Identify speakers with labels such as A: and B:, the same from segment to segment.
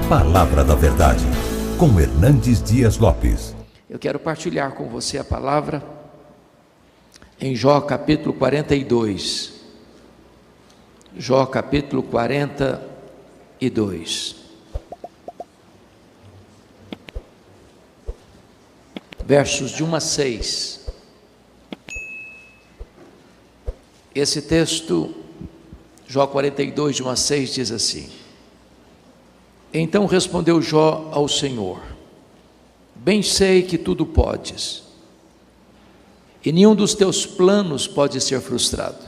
A: Palavra da Verdade, com Hernandes Dias Lopes.
B: Eu quero partilhar com você a palavra em Jó capítulo 42. Jó capítulo 42. Versos de 1 a 6. Esse texto, Jó 42, de 1 a 6, diz assim: Então respondeu Jó ao Senhor: Bem sei que tudo podes, e nenhum dos teus planos pode ser frustrado.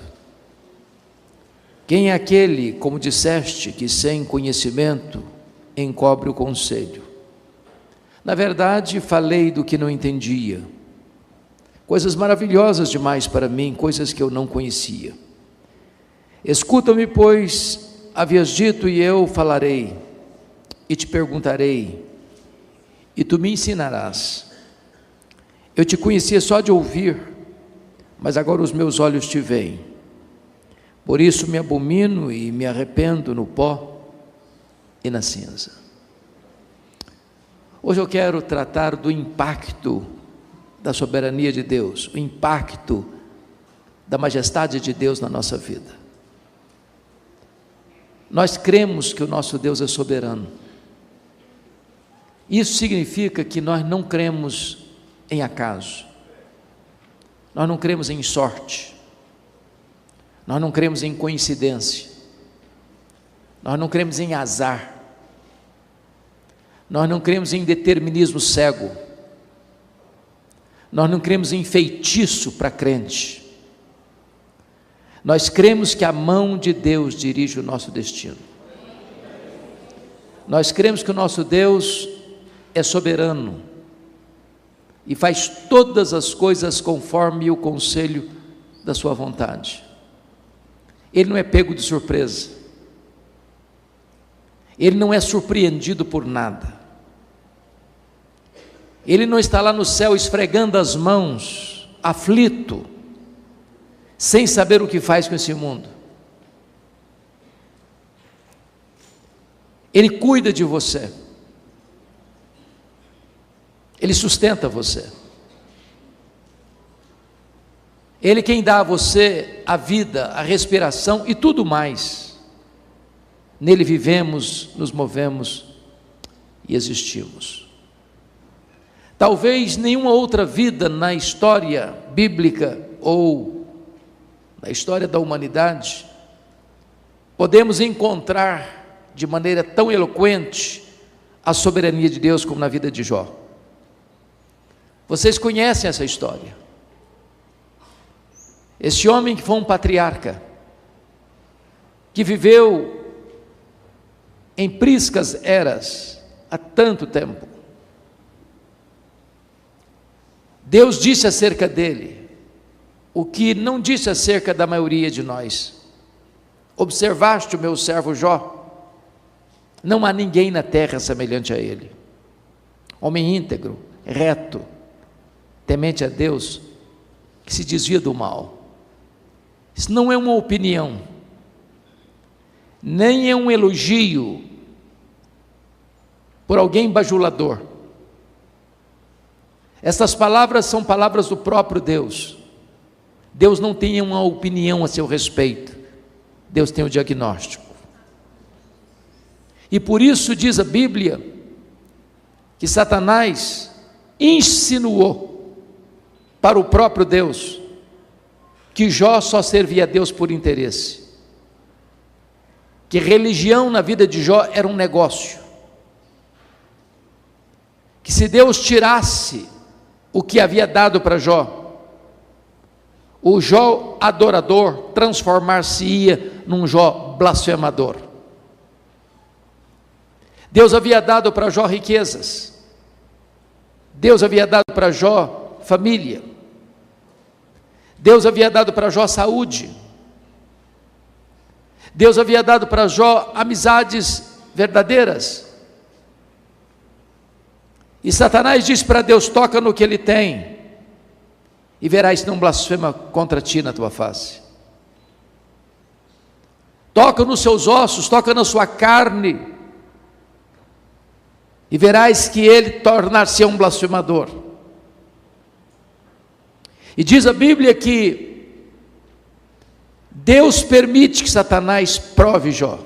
B: Quem é aquele, como disseste, que sem conhecimento encobre o conselho? Na verdade, falei do que não entendia, coisas maravilhosas demais para mim, coisas que eu não conhecia. Escuta-me, pois havias dito, e eu falarei, e te perguntarei, e tu me ensinarás. Eu te conhecia só de ouvir, mas agora os meus olhos te veem. Por isso me abomino e me arrependo no pó e na cinza. Hoje eu quero tratar do impacto da soberania de Deus, o impacto da majestade de Deus na nossa vida. Nós cremos que o nosso Deus é soberano. Isso significa que nós não cremos em acaso, nós não cremos em sorte, nós não cremos em coincidência, nós não cremos em azar, nós não cremos em determinismo cego, nós não cremos em feitiço para crente. Nós cremos que a mão de Deus dirige o nosso destino. Nós cremos que o nosso Deus é soberano e faz todas as coisas conforme o conselho da sua vontade. Ele não é pego de surpresa, ele não é surpreendido por nada, ele não está lá no céu esfregando as mãos, aflito, sem saber o que faz com esse mundo. Ele cuida de você, ele sustenta você, ele quem dá a você a vida, a respiração e tudo mais. Nele vivemos, nos movemos e existimos. Talvez nenhuma outra vida na história bíblica ou na história da humanidade podemos encontrar de maneira tão eloquente a soberania de Deus como na vida de Jó. Vocês conhecem essa história. Esse homem que foi um patriarca, que viveu em priscas eras há tanto tempo. Deus disse acerca dele o que não disse acerca da maioria de nós. Observaste o meu servo Jó? Não há ninguém na terra semelhante a ele. Homem íntegro, reto, temente a Deus, que se desvia do mal. Isso não é uma opinião, nem é um elogio por alguém bajulador. Essas palavras são palavras do próprio Deus. Deus não tem uma opinião a seu respeito, Deus tem o diagnóstico. E por isso diz a Bíblia que Satanás insinuou para o próprio Deus que Jó só servia a Deus por interesse, que religião na vida de Jó era um negócio, que se Deus tirasse o que havia dado para Jó, o Jó adorador transformar-se-ia num Jó blasfemador. Deus havia dado para Jó riquezas, Deus havia dado para Jó família, Deus havia dado para Jó saúde, Deus havia dado para Jó amizades verdadeiras. E Satanás disse para Deus: toca no que ele tem, e verás se não blasfema contra ti na tua face. Toca nos seus ossos, toca na sua carne, e verás que ele tornar-se um blasfemador. E diz a Bíblia que Deus permite que Satanás prove Jó.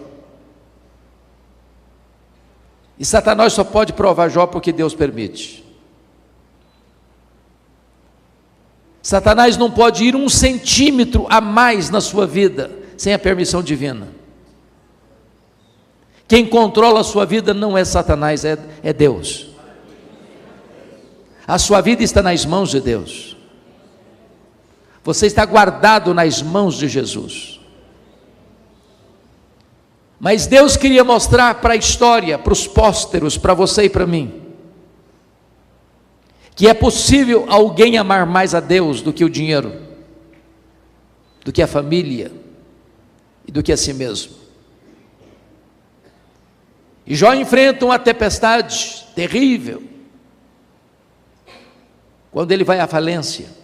B: E Satanás só pode provar Jó porque Deus permite. Satanás não pode ir 1 centímetro a mais na sua vida sem a permissão divina. Quem controla a sua vida não é Satanás, é Deus. A sua vida está nas mãos de Deus. Você está guardado nas mãos de Jesus. Mas Deus queria mostrar para a história, para os pósteros, para você e para mim, que é possível alguém amar mais a Deus do que o dinheiro, do que a família e do que a si mesmo. E Jó enfrenta uma tempestade terrível, quando ele vai à falência,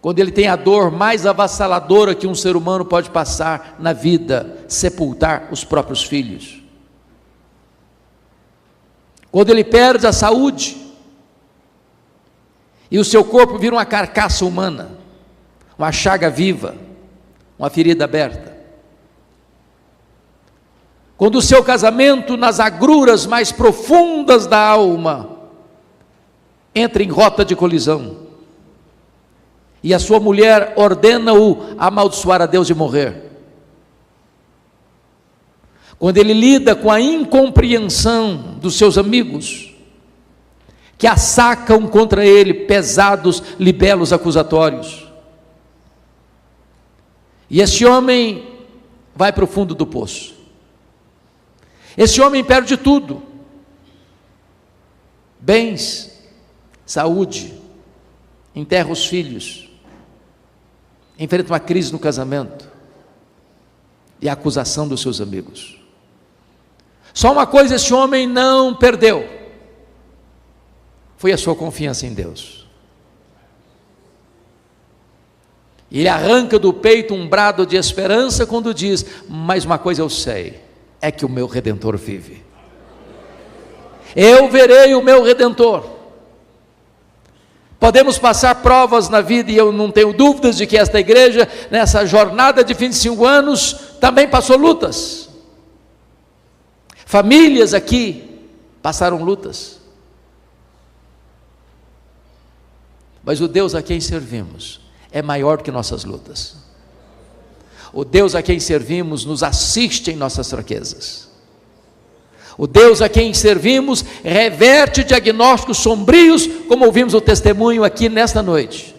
B: quando ele tem a dor mais avassaladora que um ser humano pode passar na vida, sepultar os próprios filhos. Quando ele perde a saúde, e o seu corpo vira uma carcaça humana, uma chaga viva, uma ferida aberta. Quando o seu casamento, nas agruras mais profundas da alma, entra em rota de colisão, e a sua mulher ordena-o amaldiçoar a Deus e morrer. Quando ele lida com a incompreensão dos seus amigos, que assacam contra ele pesados libelos acusatórios, e esse homem vai para o fundo do poço. Esse homem perde tudo: bens, saúde, enterra os filhos, enfrenta uma crise no casamento e a acusação dos seus amigos. Só uma coisa esse homem não perdeu: foi a sua confiança em Deus. Ele arranca do peito um brado de esperança quando diz: mas uma coisa eu sei, é que o meu Redentor vive. Eu verei o meu Redentor. Podemos passar provas na vida, e eu não tenho dúvidas de que esta igreja, nessa jornada de 25 anos, também passou lutas. Famílias aqui passaram lutas. Mas o Deus a quem servimos é maior que nossas lutas. O Deus a quem servimos nos assiste em nossas fraquezas. O Deus a quem servimos reverte diagnósticos sombrios, como ouvimos o testemunho aqui nesta noite.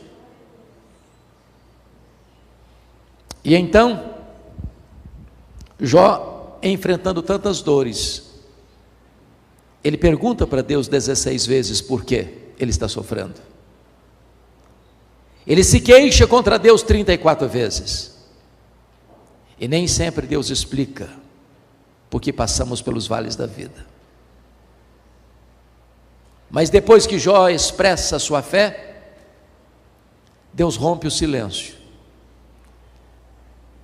B: E então, Jó, enfrentando tantas dores, ele pergunta para Deus 16 vezes por que ele está sofrendo. Ele se queixa contra Deus 34 vezes. E nem sempre Deus explica porque passamos pelos vales da vida. Mas depois que Jó expressa a sua fé, Deus rompe o silêncio.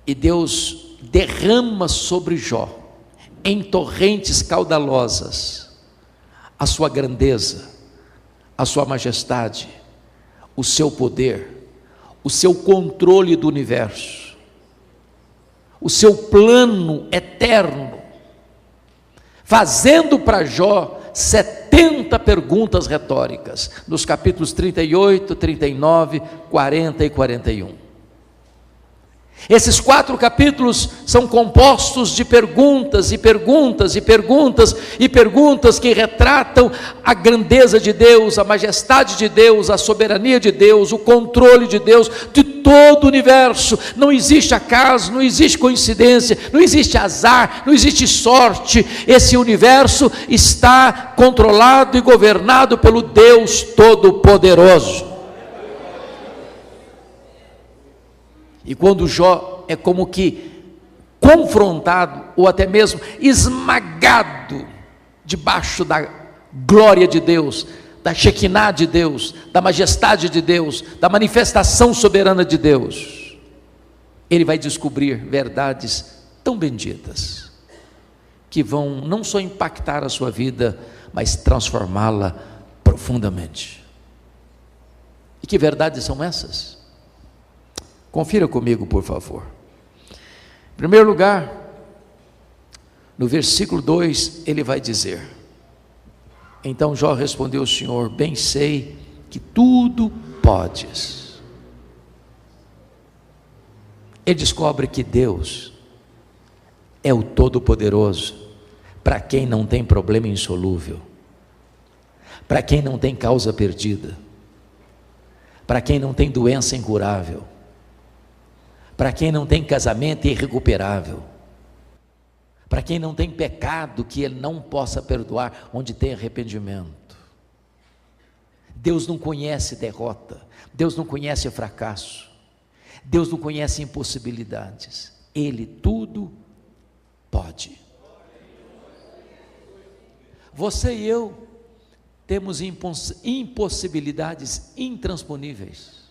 B: E Deus derrama sobre Jó, em torrentes caudalosas, a sua grandeza, a sua majestade, o seu poder, o seu controle do universo, o seu plano eterno, fazendo para Jó 70 perguntas retóricas, nos capítulos 38, 39, 40 e 41. Esses 4 capítulos são compostos de perguntas e perguntas e perguntas e perguntas que retratam a grandeza de Deus, a majestade de Deus, a soberania de Deus, o controle de Deus de todo o universo. Não existe acaso, não existe coincidência, não existe azar, não existe sorte. Esse universo está controlado e governado pelo Deus Todo-Poderoso. E quando Jó é como que confrontado, ou até mesmo esmagado, debaixo da glória de Deus, da Shekinah de Deus, da majestade de Deus, da manifestação soberana de Deus, ele vai descobrir verdades tão benditas, que vão não só impactar a sua vida, mas transformá-la profundamente. E que verdades são essas? Confira comigo, por favor. Em primeiro lugar, no versículo 2, ele vai dizer: então Jó respondeu ao Senhor: bem sei que tudo podes. Ele descobre que Deus é o Todo-Poderoso para quem não tem problema insolúvel, para quem não tem causa perdida, para quem não tem doença incurável, para quem não tem casamento irrecuperável, para quem não tem pecado que Ele não possa perdoar, onde tem arrependimento. Deus não conhece derrota, Deus não conhece fracasso, Deus não conhece impossibilidades, Ele tudo pode. Você e eu temos impossibilidades intransponíveis,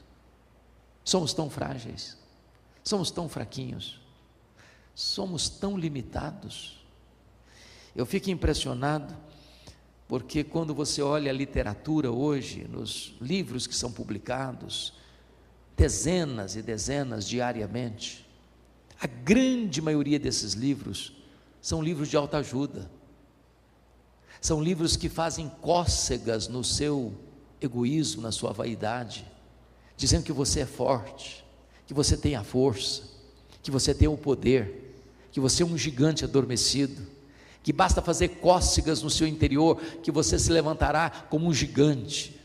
B: somos tão frágeis, somos tão fraquinhos, somos tão limitados. Eu fico impressionado, porque quando você olha a literatura hoje, nos livros que são publicados, dezenas e dezenas diariamente, a grande maioria desses livros são livros de autoajuda, são livros que fazem cócegas no seu egoísmo, na sua vaidade, dizendo que você é forte, que você tem a força, que você tem o poder, que você é um gigante adormecido, que basta fazer cócegas no seu interior, que você se levantará como um gigante,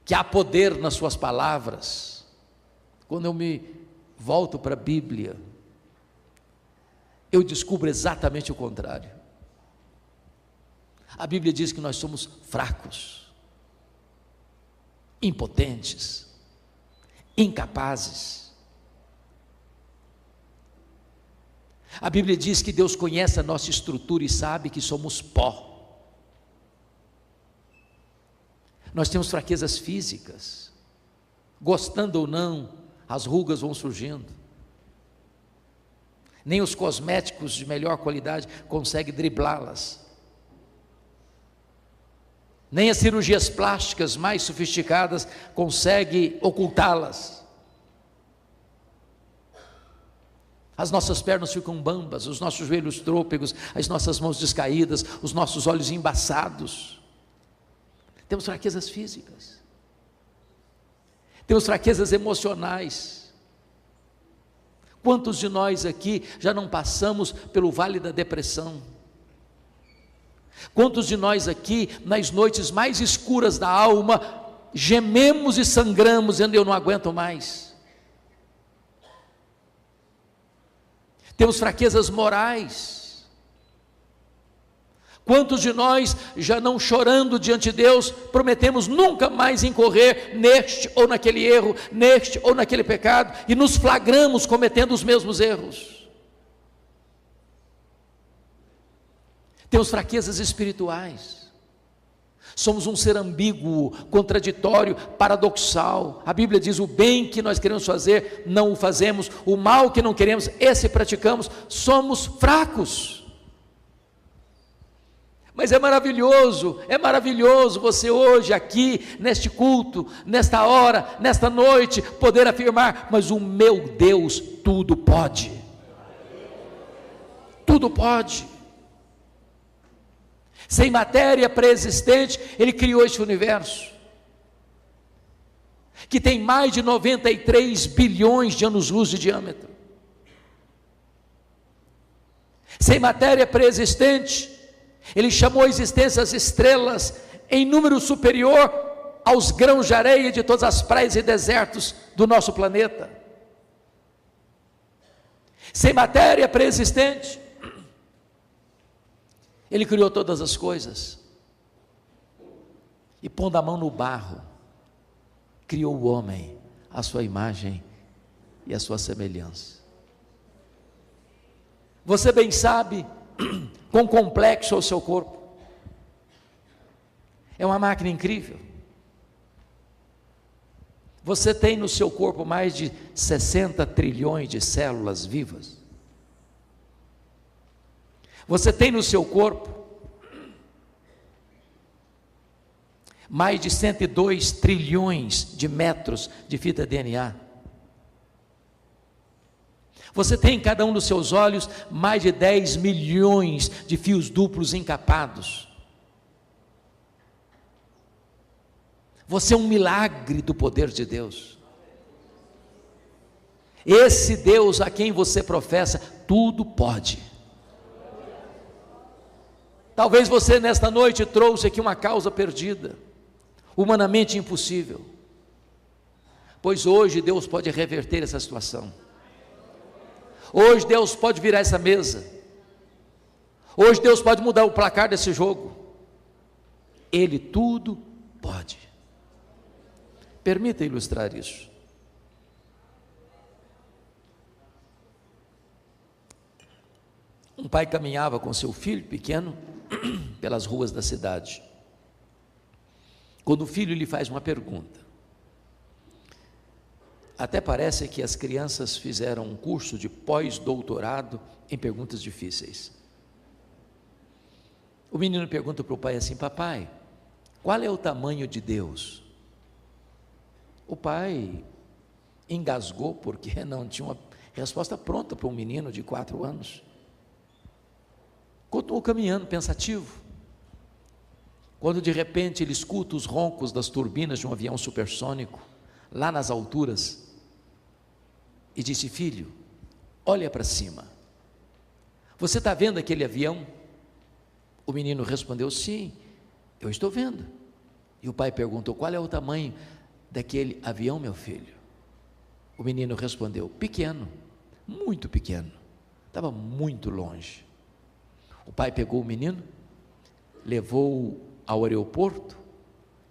B: que há poder nas suas palavras. Quando eu me volto para a Bíblia, eu descubro exatamente o contrário. A Bíblia diz que nós somos fracos, impotentes, incapazes. A Bíblia diz que Deus conhece a nossa estrutura e sabe que somos pó. Nós temos fraquezas físicas, gostando ou não, as rugas vão surgindo. Nem os cosméticos de melhor qualidade conseguem driblá-las. Nem as cirurgias plásticas mais sofisticadas conseguem ocultá-las. As nossas pernas ficam bambas, os nossos joelhos trôpegos, as nossas mãos descaídas, os nossos olhos embaçados. Temos fraquezas físicas, temos fraquezas emocionais. Quantos de nós aqui já não passamos pelo vale da depressão? Quantos de nós aqui, nas noites mais escuras da alma, gememos e sangramos, dizendo: eu não aguento mais? Temos fraquezas morais. Quantos de nós, já não chorando diante de Deus, prometemos nunca mais incorrer neste ou naquele erro, neste ou naquele pecado, e nos flagramos cometendo os mesmos erros? Temos fraquezas espirituais, somos um ser ambíguo, contraditório, paradoxal. A Bíblia diz: o bem que nós queremos fazer, não o fazemos, o mal que não queremos, esse praticamos. Somos fracos, mas é maravilhoso você hoje aqui, neste culto, nesta hora, nesta noite, poder afirmar: mas o meu Deus tudo pode, tudo pode. Sem matéria pré-existente, Ele criou este universo, que tem mais de 93 bilhões de anos-luz de diâmetro. Sem matéria pré-existente, Ele chamou a existência as estrelas em número superior aos grãos de areia de todas as praias e desertos do nosso planeta. Sem matéria pré-existente, Ele criou todas as coisas, e pondo a mão no barro, criou o homem à sua imagem e à sua semelhança. Você bem sabe quão complexo é o seu corpo. É uma máquina incrível. Você tem no seu corpo mais de 60 trilhões de células vivas. Você tem no seu corpo mais de 102 trilhões de metros de fita DNA. Você tem em cada um dos seus olhos mais de 10 milhões de fios duplos encapados. Você é um milagre do poder de Deus. Esse Deus a quem você professa, tudo pode. Talvez você nesta noite trouxe aqui uma causa perdida, humanamente impossível, pois hoje Deus pode reverter essa situação. Hoje Deus pode virar essa mesa. Hoje Deus pode mudar o placar desse jogo. Ele tudo pode. Permita ilustrar isso. Um pai caminhava com seu filho pequeno pelas ruas da cidade, quando o filho lhe faz uma pergunta. Até parece que as crianças fizeram um curso de pós-doutorado em perguntas difíceis. O menino pergunta para o pai assim: papai, qual é o tamanho de Deus? O pai engasgou porque não tinha uma resposta pronta para um menino de 4 anos. Continuou caminhando pensativo, quando de repente ele escuta os roncos das turbinas de um avião supersônico lá nas alturas, e disse: filho, olha para cima, você está vendo aquele avião? O menino respondeu: sim, eu estou vendo. E o pai perguntou: qual é o tamanho daquele avião, meu filho? O menino respondeu: pequeno, muito pequeno, estava muito longe. O pai pegou o menino, levou-o ao aeroporto,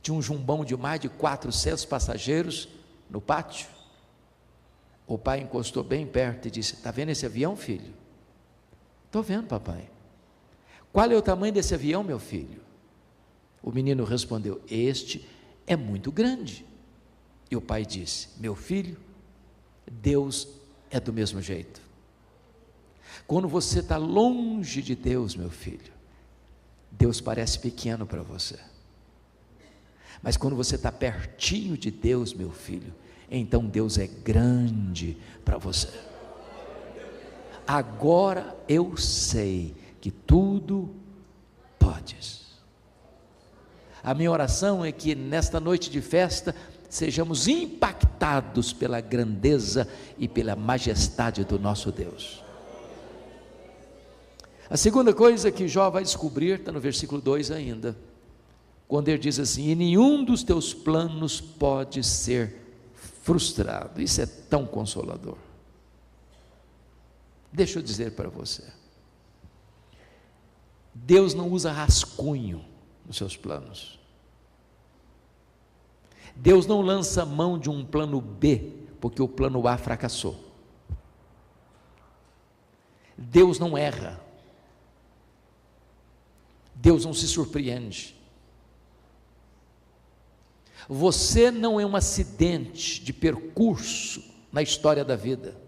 B: tinha um jumbão de mais de 400 passageiros no pátio. O pai encostou bem perto e disse: está vendo esse avião, filho? Estou vendo, papai. Qual é o tamanho desse avião, meu filho? O menino respondeu: este é muito grande. E o pai disse: meu filho, Deus é do mesmo jeito. Quando você está longe de Deus, meu filho, Deus parece pequeno para você. Mas quando você está pertinho de Deus, meu filho, então Deus é grande para você. Agora eu sei que tudo podes. A minha oração é que nesta noite de festa sejamos impactados pela grandeza e pela majestade do nosso Deus. A segunda coisa que Jó vai descobrir está no versículo 2 ainda, quando ele diz assim: e nenhum dos teus planos pode ser frustrado. Isso é tão consolador. Deixa eu dizer para você, Deus não usa rascunho nos seus planos. Deus não lança mão de um plano B porque o plano A fracassou. Deus não erra. Deus não se surpreende. Você não é um acidente de percurso na história da vida.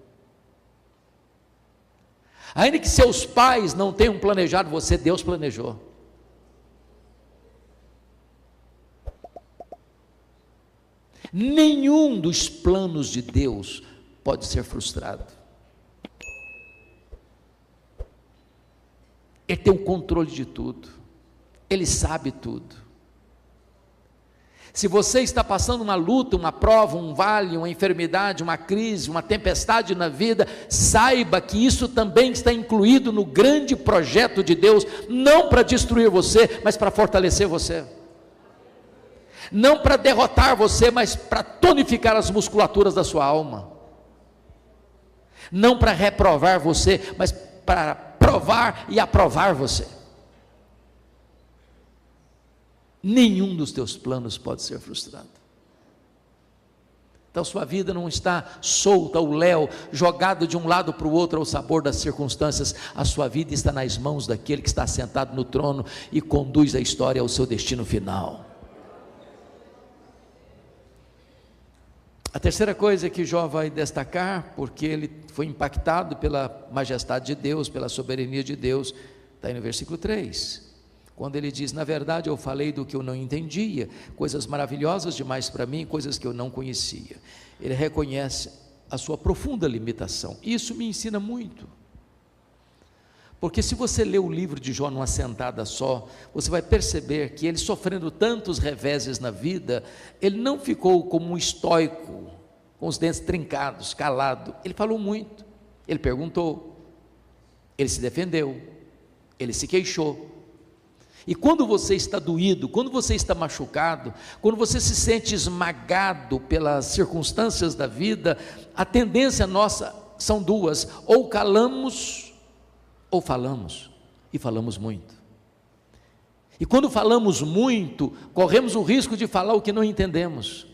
B: Ainda que seus pais não tenham planejado você, Deus planejou. Nenhum dos planos de Deus pode ser frustrado. Ele tem o controle de tudo. Ele sabe tudo. Se você está passando uma luta, uma prova, um vale, uma enfermidade, uma crise, uma tempestade na vida, saiba que isso também está incluído no grande projeto de Deus, não para destruir você, mas para fortalecer você. Não para derrotar você, mas para tonificar as musculaturas da sua alma. Não para reprovar você, mas para provar e aprovar você. Nenhum dos teus planos pode ser frustrado. Então sua vida não está solta ao léu, jogado de um lado para o outro ao sabor das circunstâncias. A sua vida está nas mãos daquele que está sentado no trono e conduz a história ao seu destino final. A terceira coisa que Jó vai destacar, porque ele foi impactado pela majestade de Deus, pela soberania de Deus, Está aí no versículo 3, quando ele diz: na verdade eu falei do que eu não entendia, coisas maravilhosas demais para mim, coisas que eu não conhecia. Ele reconhece a sua profunda limitação. Isso me ensina muito, porque se você ler o livro de Jó numa sentada só, você vai perceber que ele, sofrendo tantos reveses na vida, ele não ficou como um estoico, com os dentes trincados, calado. Ele falou muito, ele perguntou, ele se defendeu, ele se queixou. E quando você está doído, quando você está machucado, quando você se sente esmagado pelas circunstâncias da vida, a tendência nossa são duas: ou calamos ou falamos, e falamos muito. E quando falamos muito, corremos o risco de falar o que não entendemos.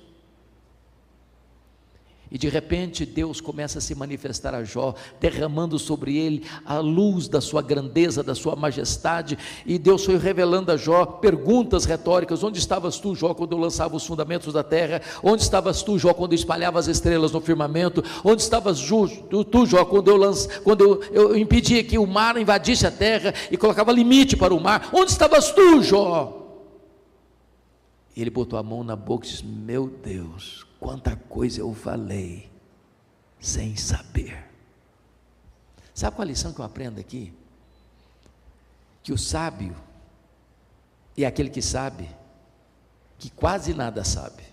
B: E de repente Deus começa a se manifestar a Jó, derramando sobre ele a luz da sua grandeza, da sua majestade. E Deus foi revelando a Jó perguntas retóricas: onde estavas tu, Jó, quando eu lançava os fundamentos da terra? Onde estavas tu, Jó, quando eu espalhava as estrelas no firmamento? Onde estavas tu, Jó, quando eu impedia que o mar invadisse a terra e colocava limite para o mar? Onde estavas tu, Jó? E ele botou a mão na boca e disse: meu Deus, quanta coisa eu falei sem saber. Sabe qual a lição que eu aprendo aqui? Que o sábio é aquele que sabe que quase nada sabe.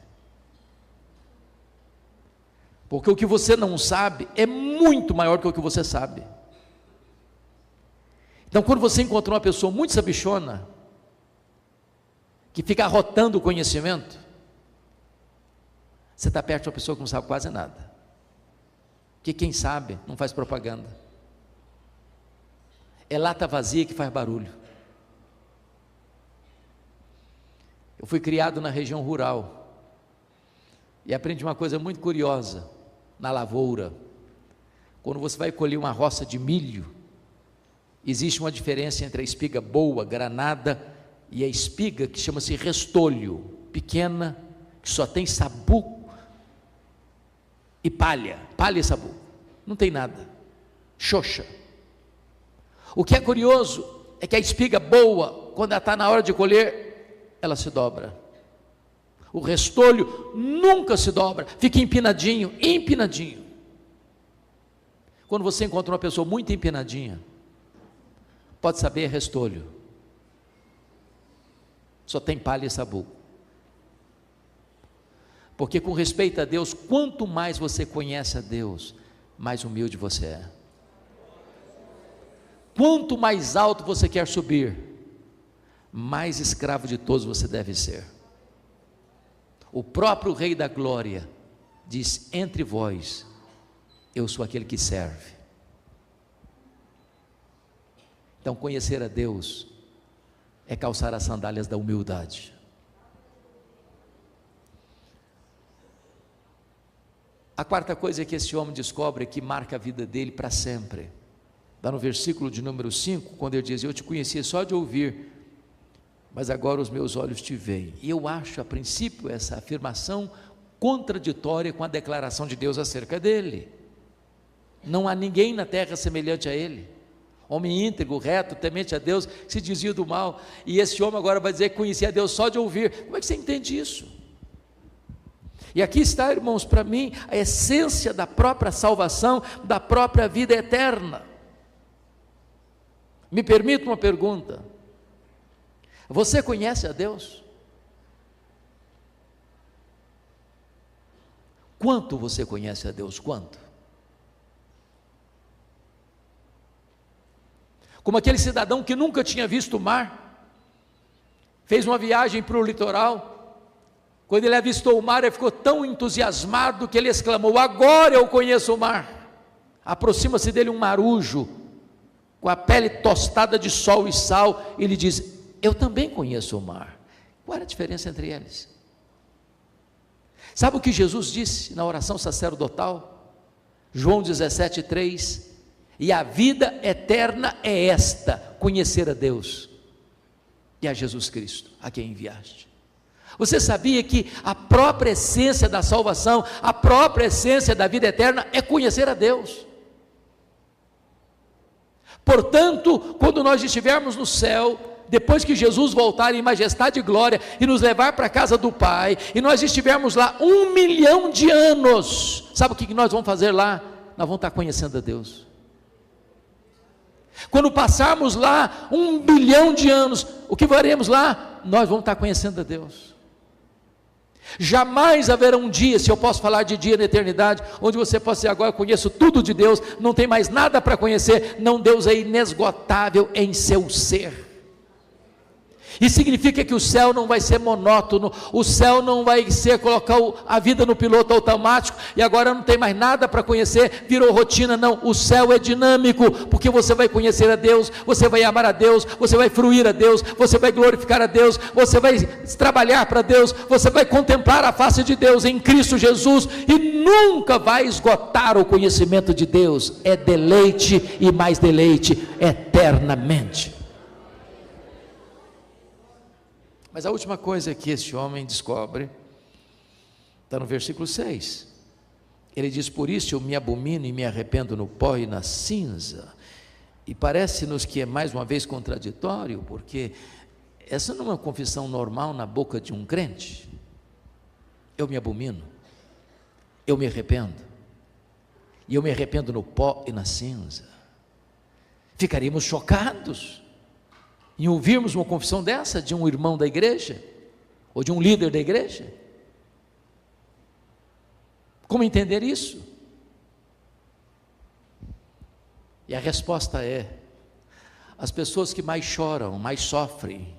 B: Porque o que você não sabe é muito maior que o que você sabe. Então, quando você encontra uma pessoa muito sabichona, que fica arrotando o conhecimento, você está perto de uma pessoa que não sabe quase nada, que quem sabe não faz propaganda, é lata vazia que faz barulho. Eu fui criado na região rural, e aprendi uma coisa muito curiosa, na lavoura. Quando você vai colher uma roça de milho, existe uma diferença entre a espiga boa, granada, e a espiga que chama-se restolho, pequena, que só tem sabugo e palha e sabugo, não tem nada, xoxa. O que é curioso é que a espiga boa, quando ela está na hora de colher, ela se dobra. O restolho nunca se dobra, fica empinadinho. Quando você encontra uma pessoa muito empinadinha, pode saber, é restolho, só tem palha e sabugo. Porque, com respeito a Deus, quanto mais você conhece a Deus, mais humilde você é. Quanto mais alto você quer subir, mais escravo de todos você deve ser. O próprio Rei da Glória diz: entre vós, eu sou aquele que serve. Então, conhecer a Deus é calçar as sandálias da humildade. A quarta coisa que esse homem descobre, que marca a vida dele para sempre, está no versículo de número 5, quando ele diz: eu te conhecia só de ouvir, mas agora os meus olhos te veem. E eu acho, a princípio, essa afirmação contraditória com a declaração de Deus acerca dele. Não há ninguém na terra semelhante a ele, homem íntegro, reto, temente a Deus, que se desvia do mal. E esse homem agora vai dizer que conhecia a Deus só de ouvir. Como é que você entende isso? E aqui está, irmãos, para mim, a essência da própria salvação, da própria vida eterna. Me permita uma pergunta: você conhece a Deus? Quanto você conhece a Deus? Quanto? Como aquele cidadão que nunca tinha visto o mar, fez uma viagem para o litoral. Quando ele avistou o mar, ele ficou tão entusiasmado que ele exclamou: agora eu conheço o mar. Aproxima-se dele um marujo, com a pele tostada de sol e sal, e ele diz: eu também conheço o mar. Qual era a diferença entre eles? Sabe o que Jesus disse na oração sacerdotal? João 17:3: e a vida eterna é esta, conhecer a Deus e a Jesus Cristo, a quem enviaste. Você sabia que a própria essência da salvação, a própria essência da vida eterna é conhecer a Deus? Portanto, quando nós estivermos no céu, depois que Jesus voltar em majestade e glória e nos levar para a casa do Pai, e nós estivermos lá 1 milhão de anos, sabe o que nós vamos fazer lá? Nós vamos estar conhecendo a Deus. Quando passarmos lá 1 bilhão de anos, o que faremos lá? Nós vamos estar conhecendo a Deus. Jamais haverá um dia, se eu posso falar de dia na eternidade, onde você possa dizer, agora eu conheço tudo de Deus, não tem mais nada para conhecer. Não, Deus é inesgotável em seu ser. E significa que o céu não vai ser monótono, o céu não vai ser colocar a vida no piloto automático, e agora não tem mais nada para conhecer, virou rotina. Não, o céu é dinâmico, porque você vai conhecer a Deus, você vai amar a Deus, você vai fruir a Deus, você vai glorificar a Deus, você vai trabalhar para Deus, você vai contemplar a face de Deus em Cristo Jesus, e nunca vai esgotar o conhecimento de Deus. É deleite e mais deleite eternamente. Mas a última coisa que este homem descobre, está no versículo 6, ele diz, por isso eu me abomino e me arrependo no pó e na cinza. E parece-nos que é mais uma vez contraditório, porque essa não é uma confissão normal na boca de um crente. Eu me abomino, eu me arrependo, e eu me arrependo no pó e na cinza. Ficaríamos chocados em ouvirmos uma confissão dessa de um irmão da igreja, ou de um líder da igreja. Como entender isso? E a resposta é: as pessoas que mais choram, mais sofrem,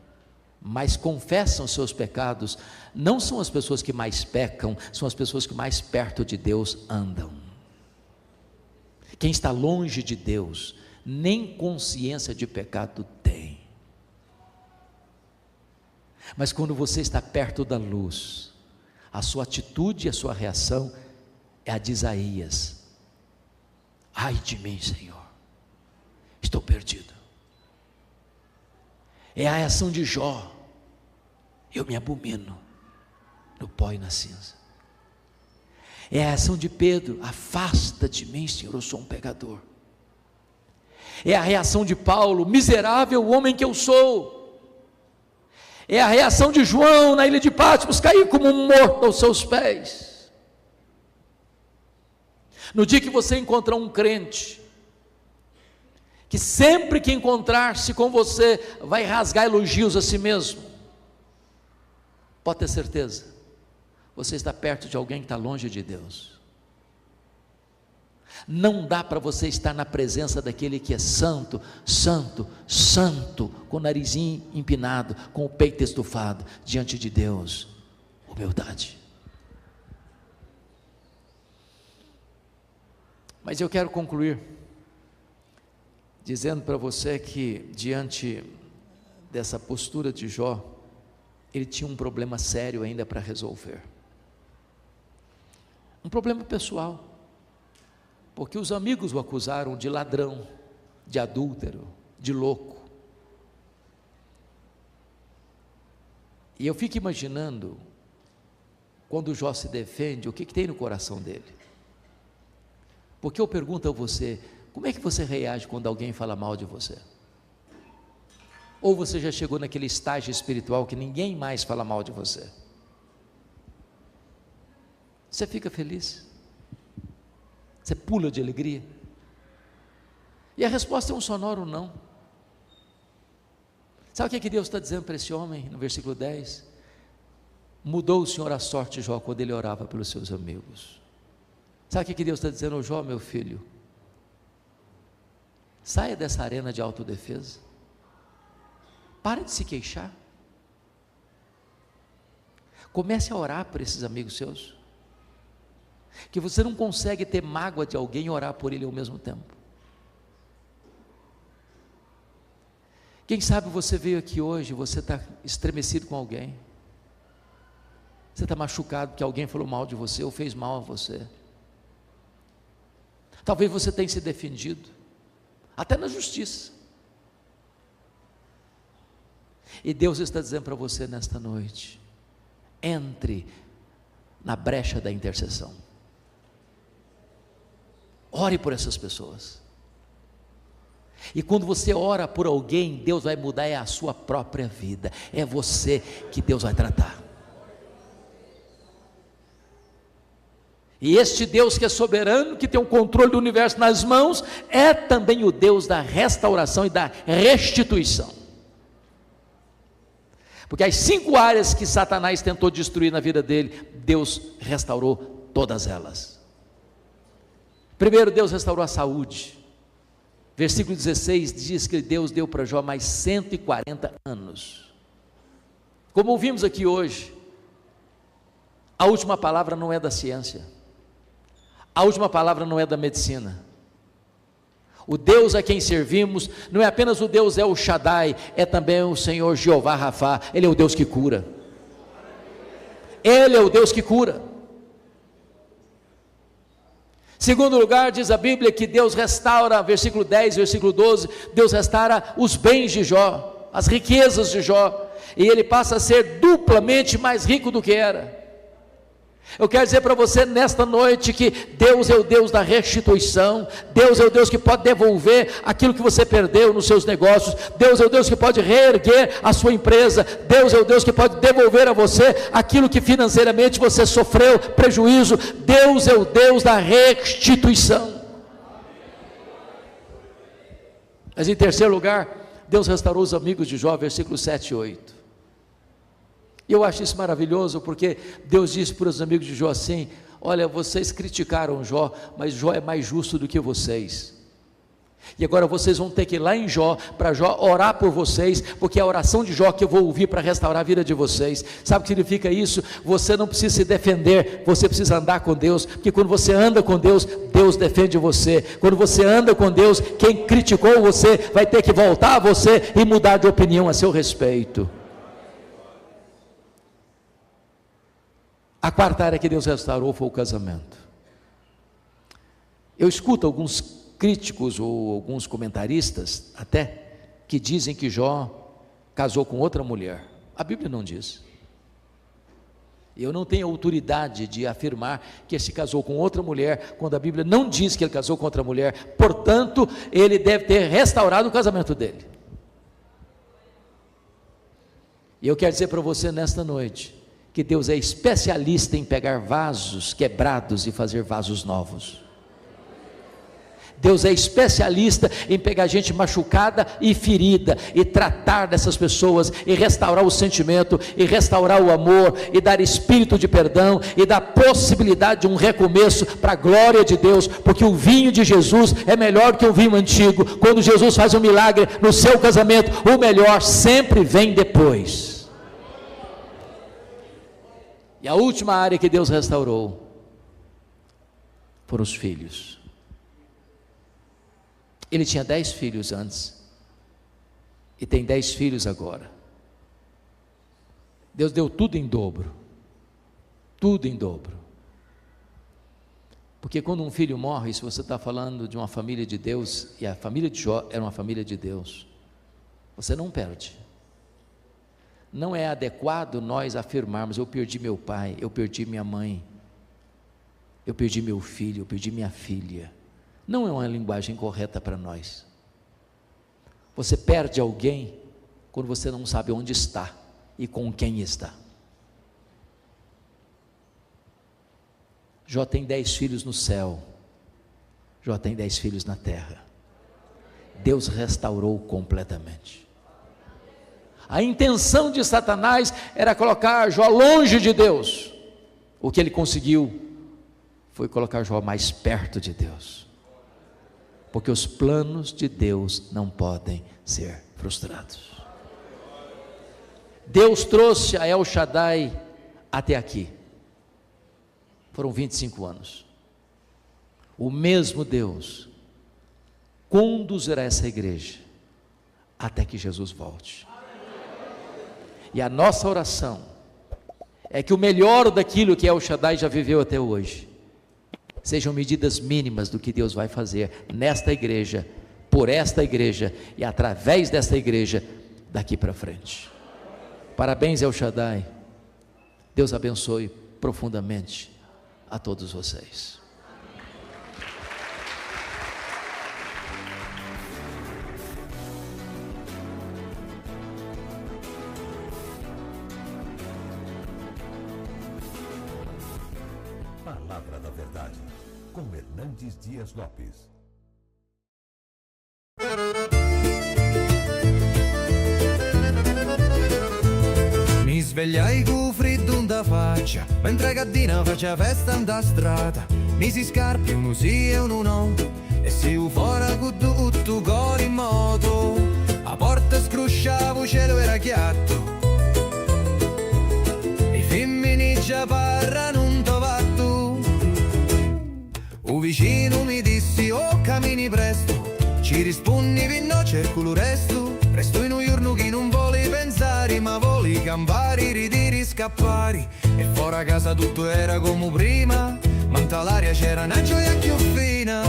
B: mais confessam seus pecados, não são as pessoas que mais pecam, são as pessoas que mais perto de Deus andam. Quem está longe de Deus, nem consciência de pecado tem. Mas quando você está perto da luz, a sua atitude e a sua reação é a de Isaías: ai de mim, Senhor, estou perdido. É a reação de Jó: eu me abomino no pó e na cinza. É a reação de Pedro: afasta de mim, Senhor, eu sou um pecador. É a reação de Paulo: miserável homem que eu sou. É a reação de João na ilha de Patmos: cair como um morto aos seus pés. No dia que você encontrar um crente, que sempre que encontrar-se com você, vai rasgar elogios a si mesmo, pode ter certeza, você está perto de alguém que está longe de Deus. Não dá para você estar na presença daquele que é santo, santo, santo, com o narizinho empinado, com o peito estufado, diante de Deus. Humildade. Mas eu quero concluir dizendo para você que, diante dessa postura de Jó, ele tinha um problema sério ainda para resolver. Um problema pessoal. Porque os amigos o acusaram de ladrão, de adúltero, de louco. E eu fico imaginando, quando Jó se defende, o que tem no coração dele. Porque eu pergunto a você: como é que você reage quando alguém fala mal de você? Ou você já chegou naquele estágio espiritual que ninguém mais fala mal de você? Você fica feliz? Você pula de alegria? E a resposta é um sonoro não. Sabe o que Deus está dizendo para esse homem no versículo 10? Mudou o Senhor a sorte de Jó quando ele orava pelos seus amigos. Sabe o que Deus está dizendo? Jó, meu filho, saia dessa arena de autodefesa, pare de se queixar, comece a orar por esses amigos seus, que você não consegue ter mágoa de alguém e orar por ele ao mesmo tempo. Quem sabe você veio aqui hoje, você está estremecido com alguém, você está machucado porque alguém falou mal de você ou fez mal a você. Talvez você tenha se defendido, até na justiça, e Deus está dizendo para você nesta noite: entre na brecha da intercessão, ore por essas pessoas, E quando você ora por alguém, Deus vai mudar a sua própria vida. É você que Deus vai tratar. E este Deus que é soberano, que tem o controle do universo nas mãos, é também o Deus da restauração e da restituição. Porque as 5 áreas que Satanás tentou destruir na vida dele, Deus restaurou todas elas. Primeiro, Deus restaurou a saúde. Versículo 16 diz que Deus deu para Jó mais 140 anos. Como ouvimos aqui hoje, a última palavra não é da ciência, a última palavra não é da medicina. O Deus a quem servimos não é apenas o Deus El Shaddai, é também o Senhor Jeová Rafá. Ele é o Deus que cura. Ele é o Deus que cura. Segundo lugar, diz a Bíblia que Deus restaura, versículo 10, versículo 12, Deus restaura os bens de Jó, as riquezas de Jó, e ele passa a ser duplamente mais rico do que era. Eu quero dizer para você nesta noite que Deus é o Deus da restituição, Deus é o Deus que pode devolver aquilo que você perdeu nos seus negócios, Deus é o Deus que pode reerguer a sua empresa, Deus é o Deus que pode devolver a você aquilo que financeiramente você sofreu prejuízo. Deus é o Deus da restituição. Mas em terceiro lugar, Deus restaurou os amigos de Jó, versículos 7 e 8. E eu acho isso maravilhoso, porque Deus disse para os amigos de Jó assim: olha, vocês criticaram Jó, mas Jó é mais justo do que vocês, e agora vocês vão ter que ir lá em Jó, para Jó orar por vocês, porque é a oração de Jó que eu vou ouvir para restaurar a vida de vocês. Sabe o que significa isso? Você não precisa se defender, você precisa andar com Deus, porque quando você anda com Deus, Deus defende você. Quando você anda com Deus, quem criticou você vai ter que voltar a você e mudar de opinião a seu respeito. A quarta área que Deus restaurou foi o casamento. Eu escuto alguns críticos ou alguns comentaristas até que dizem que Jó casou com outra mulher. A Bíblia não diz. Eu não tenho autoridade de afirmar que ele se casou com outra mulher, quando a Bíblia não diz que ele casou com outra mulher. Portanto, ele deve ter restaurado o casamento dele. E eu quero dizer para você nesta noite que Deus é especialista em pegar vasos quebrados e fazer vasos novos. Deus é especialista em pegar gente machucada e ferida, e tratar dessas pessoas, e restaurar o sentimento, e restaurar o amor, e dar espírito de perdão, e dar possibilidade de um recomeço para a glória de Deus, porque o vinho de Jesus é melhor que o vinho antigo. Quando Jesus faz um milagre no seu casamento, o melhor sempre vem depois. E a última área que Deus restaurou foram os filhos. Ele tinha 10 filhos antes, e tem 10 filhos agora. Deus deu tudo em dobro, tudo em dobro. Porque quando um filho morre, se você está falando de uma família de Deus, e a família de Jó era uma família de Deus, você não perde. Não é adequado nós afirmarmos: eu perdi meu pai, eu perdi minha mãe, eu perdi meu filho, eu perdi minha filha. Não é uma linguagem correta para nós. Você perde alguém quando você não sabe onde está e com quem está. Jó tem 10 filhos no céu, Jó tem 10 filhos na terra. Deus restaurou completamente. A intenção de Satanás era colocar Jó longe de Deus. O que ele conseguiu foi colocar Jó mais perto de Deus, porque os planos de Deus não podem ser frustrados. Deus trouxe a El Shaddai até aqui, foram 25 anos. O mesmo Deus conduzirá essa igreja até que Jesus volte. E a nossa oração é que o melhor daquilo que El Shaddai já viveu até hoje sejam medidas mínimas do que Deus vai fazer nesta igreja, por esta igreja e através desta igreja daqui para frente. Parabéns, El Shaddai. Deus abençoe profundamente a todos vocês.
A: Verdade, com Hernandes Dias Lopes.
C: Mi svegliai con freddo in da faccia, mentre caddina faccia festa in da strada. Misi scarpe, uno sì e uno no, e si fuori con tutto con in moto. A porta scrusciavo, cielo era chiatto, i femmini già parlano un tovatto. Un vicino mi dissi, oh cammini presto, ci rispondi no cerco lo resto. Resto in un giorno che non vuole pensare, ma vuole campare, ridere, scappare. E fuori casa tutto era come prima, ma in l'aria c'era una gioia più fina.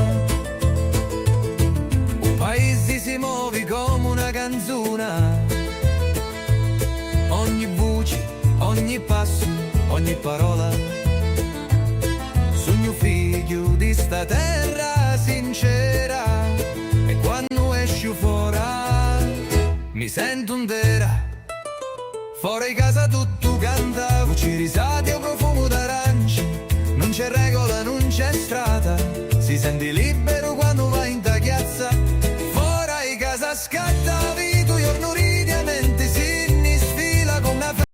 C: Un paese si muove come una canzone, ogni voce, ogni passo, ogni parola. Sogno figlio di sta terra sincera, e quando esci fuori mi sento intera. Fuori casa tutto canta, voci risate o profumo d'arancia. Non c'è regola, non c'è strada, si sente lì